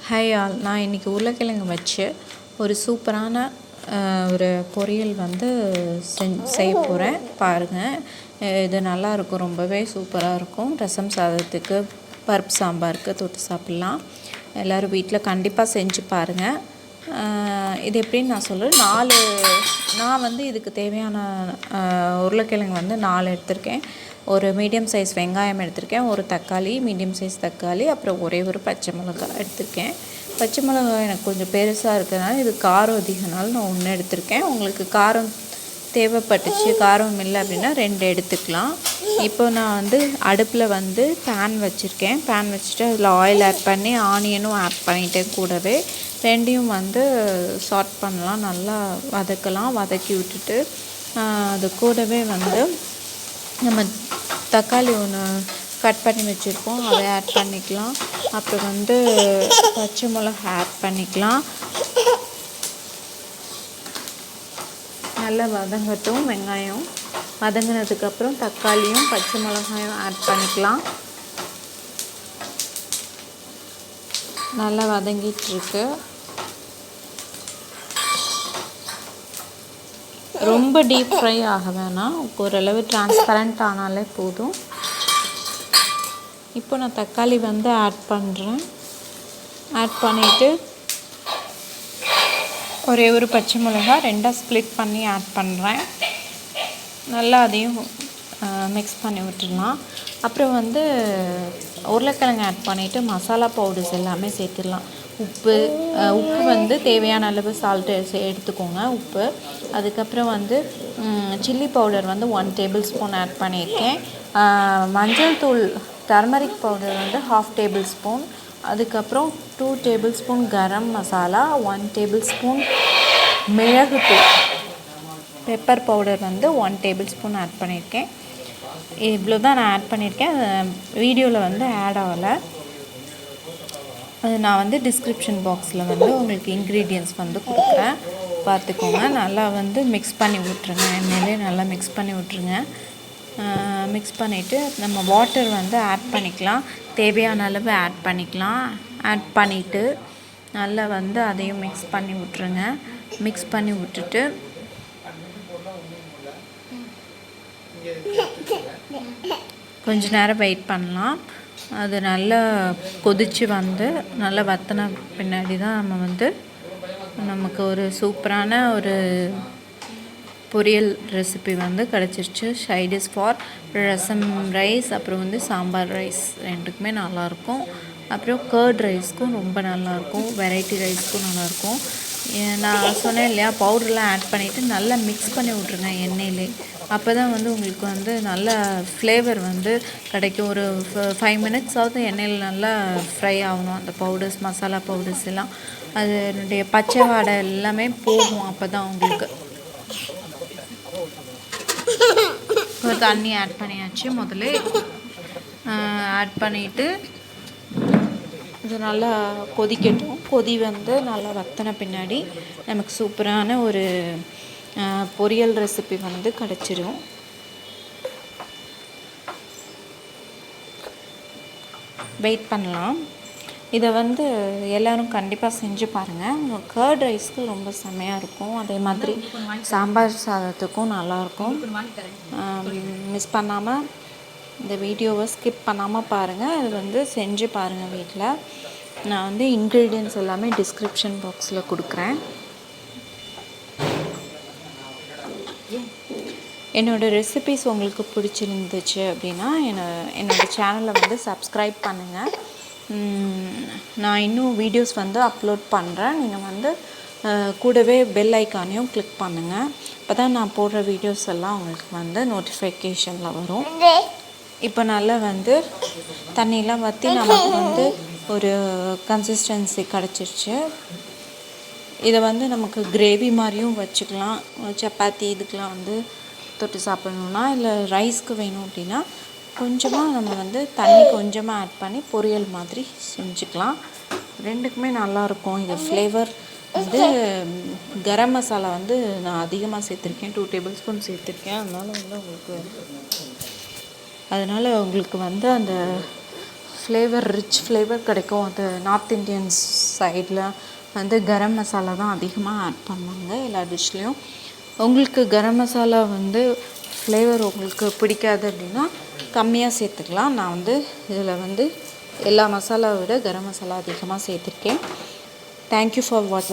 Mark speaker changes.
Speaker 1: Hi all, நான் இன்றைக்கி உருளைக்கிழங்கு வச்சு ஒரு சூப்பரான ஒரு பொரியல் வந்து செய்ய போகிறேன். பாருங்கள், இது நல்லாயிருக்கும், ரொம்பவே சூப்பராக இருக்கும். ரசம் சாதத்துக்கு, பருப்பு சாம்பாருக்கு தொட்டு சாப்பிட்லாம். எல்லோரும் வீட்டில் கண்டிப்பாக செஞ்சு பாருங்கள். இது எப்படின்னு நான் சொல்கிறேன். நான் வந்து இதுக்கு தேவையான உருளைக்கிழங்கு வந்து 4 எடுத்திருக்கேன். ஒரு மீடியம் சைஸ் வெங்காயம் எடுத்திருக்கேன், ஒரு தக்காளி, மீடியம் சைஸ் தக்காளி, அப்புறம் ஒரே ஒரு பச்சை மிளகாய் எடுத்திருக்கேன். பச்சை மிளகாய் எனக்கு கொஞ்சம் பெருசாக இருக்கிறதுனால இது காரம் அதிகனால நான் 1 எடுத்திருக்கேன். உங்களுக்கு காரம் தேவைப்பட்டுச்சு, காரம் இல்லை அப்படின்னா 2 எடுத்துக்கலாம். இப்போ நான் வந்து அடுப்பில் வந்து பேன் வச்சுருக்கேன். பேன் வச்சுட்டு அதில் ஆயில் ஆட் பண்ணி ஆனியனும் ஆட் பண்ணிட்டேன். கூடவே 2யும் வந்து சாட் பண்ணலாம், நல்லா வதக்கலாம். வதக்கி விட்டுட்டு அது கூடவே வந்து நம்ம தக்காளி ஒன்று கட் பண்ணி வச்சுருக்கோம், அதை ஆட் பண்ணிக்கலாம். அப்புறம் வந்து பச்சை மிளகா ஆட் பண்ணிக்கலாம். நல்லா வதங்கட்டும். வெங்காயம் வதங்கினதுக்கப்புறம் தக்காளியும் பச்சை மிளகாயும் ஆட் பண்ணிக்கலாம். நல்லா வதங்கிட்டுருக்கு. ரொம்ப டீப் ஃப்ரை ஆக வேணாம், ஓரளவு டிரான்ஸ்பரண்ட் ஆனாலே போதும். இப்போ நான் தக்காளி வந்து ஆட் பண்ணுறேன். ஆட் பண்ணிவிட்டு ஒரே ஒரு பச்சை மிளகாய் 2ஆக ஸ்ப்ளிட் பண்ணி ஆட் பண்ணுறேன். நல்லா அதையும் மிக்ஸ் பண்ணி விட்டுடலாம். அப்புறம் வந்து உருளைக்கிழங்கு ஆட் பண்ணிவிட்டு மசாலா பவுடர்ஸ் எல்லாமே சேர்த்துடலாம். உப்பு வந்து தேவையான அளவு சால்ட்டு எடுத்துக்கோங்க, உப்பு. அதுக்கப்புறம் வந்து சில்லி பவுடர் வந்து 1 டேபிள் ஸ்பூன் ஆட் பண்ணியிருக்கேன். மஞ்சள் தூள் டர்மரிக் பவுடர் வந்து 1/2 டேபிள் ஸ்பூன். அதுக்கப்புறம் 2 table spoon garam masala, 1 table spoon மிளகுத்தூள், பெப்பர் பவுடர் வந்து 1 டேபிள் ஸ்பூன் ஆட் பண்ணியிருக்கேன். இவ்வளோ தான் நான் ஆட் பண்ணியிருக்கேன். வீடியோவில் வந்து ஆட் ஆகலை. அது நான் வந்து டிஸ்கிரிப்ஷன் பாக்ஸில் வந்து உங்களுக்கு இன்க்ரீடியன்ட்ஸ் வந்து கொடுக்குறேன், பார்த்துக்கோங்க. நல்லா வந்து மிக்ஸ் பண்ணி விட்ருங்க, எண்ணெயிலே நல்லா மிக்ஸ் பண்ணி விட்ருங்க. மிக்ஸ் பண்ணிவிட்டு நம்ம வாட்டர் வந்து ஆட் பண்ணிக்கலாம், தேவையான அளவு ஆட் பண்ணிக்கலாம். ஆட் பண்ணிவிட்டு நல்லா வந்து அதையும் மிக்ஸ் பண்ணி விட்ருங்க. மிக்ஸ் பண்ணி விட்டுட்டு கொஞ்ச நேரம் வெயிட் பண்ணலாம். அது நல்லா கொதித்து வந்து நல்லா வற்றின பின்னாடி தான் நமக்கு ஒரு சூப்பரான ஒரு பொரியல் ரெசிபி வந்து கிடச்சிருச்சு. சைடிஷ் ஃபார் ரசம் ரைஸ், அப்புறம் வந்து சாம்பார் ரைஸ், 2க்குமே நல்லாயிருக்கும். அப்புறம் கர்ட் ரைஸ்க்கும் ரொம்ப நல்லாயிருக்கும், வெரைட்டி ரைஸ்க்கும் நல்லாயிருக்கும். நான் சொன்னேன் இல்லையா, பவுடர்லாம் ஆட் பண்ணிவிட்டு நல்லா மிக்ஸ் பண்ணி விட்ருங்க எண்ணெயிலே. அப்போ தான் வந்து உங்களுக்கு வந்து நல்ல ஃப்ளேவர் வந்து கிடைக்கும். ஒரு 5 மினிட்ஸாவது எண்ணெயில் நல்லா ஃப்ரை ஆகணும் அந்த பவுடர்ஸ், மசாலா பவுடர்ஸ் எல்லாம். அதனுடைய பச்சை வாடை எல்லாமே போகும். அப்போ தான் உங்களுக்கு ஒரு தண்ணி ஆட் பண்ணியாச்சு. முதல்ல ஆட் பண்ணிவிட்டு இது நல்லா கொதிக்கட்டும். கொதி வந்து நல்லா வற்றின பின்னாடி நமக்கு சூப்பரான ஒரு பொரியல் ரெசிபி வந்து கிடச்சிரும். வெயிட் பண்ணலாம். இதை வந்து எல்லோரும் கண்டிப்பாக செஞ்சு பாருங்கள். கர்ட் ரைஸ்க்கு ரொம்ப செம்மையாக இருக்கும். அதே மாதிரி சாம்பார் சாதத்துக்கும் நல்லாயிருக்கும். மிஸ் பண்ணாமல் இந்த வீடியோவை ஸ்கிப் பண்ணாமல் பாருங்கள். அது வந்து செஞ்சு பாருங்கள் வீட்டில். நான் வந்து இன்க்ரீடியன்ட்ஸ் எல்லாமே டிஸ்கிரிப்ஷன் பாக்ஸில் கொடுக்குறேன். என்னோடய ரெசிபிஸ் உங்களுக்கு பிடிச்சிருந்துச்சு அப்படின்னா என்னோடய சேனலை வந்து சப்ஸ்கிரைப் பண்ணுங்கள். நான் இன்னும் வீடியோஸ் வந்து அப்லோட் பண்ணுறேன். நீங்கள் வந்து கூடவே பெல் ஐக்கானையும் கிளிக் பண்ணுங்கள். அப்போ தான் நான் போடுற வீடியோஸ் எல்லாம் உங்களுக்கு வந்து நோட்டிஃபிகேஷனில் வரும். இப்போ நல்லா வந்து தண்ணியெலாம் வற்றி நமக்கு வந்து ஒரு கன்சிஸ்டன்சி கிடச்சிருச்சு. இதை வந்து நமக்கு கிரேவி மாதிரியும் வச்சுக்கலாம். சப்பாத்தி இதுக்கெலாம் வந்து தொட்டு சாப்பிட்ணுன்னா, இல்லை ரைஸ்க்கு வேணும் அப்படின்னா கொஞ்சமாக நம்ம வந்து தண்ணி கொஞ்சமாக ஆட் பண்ணி பொரியல் மாதிரி செஞ்சுக்கலாம். 2க்குமே நல்லாயிருக்கும். இது ஃப்ளேவர் வந்து கரம் மசாலா வந்து நான் அதிகமாக சேர்த்துருக்கேன், 2 டேபிள் ஸ்பூன் சேர்த்துருக்கேன். அதனால் உங்களுக்கு வந்து அந்த ஃப்ளேவர், ரிச் ஃப்ளேவர் கிடைக்கும். அது நார்த் இண்டியன்ஸ் சைடில் வந்து கரம் மசாலா தான் அதிகமாக ஆட் பண்ணுவாங்க எல்லா டிஷ்லேயும். உங்களுக்கு கரம் மசாலா வந்து ஃப்ளேவர் உங்களுக்கு பிடிக்காது அப்படின்னா கம்மியாக சேர்த்துக்கலாம். நான் வந்து இதில் வந்து எல்லா மசாலாவை விட கரம் மசாலா அதிகமாக சேர்த்துருக்கேன். Thank you for watch.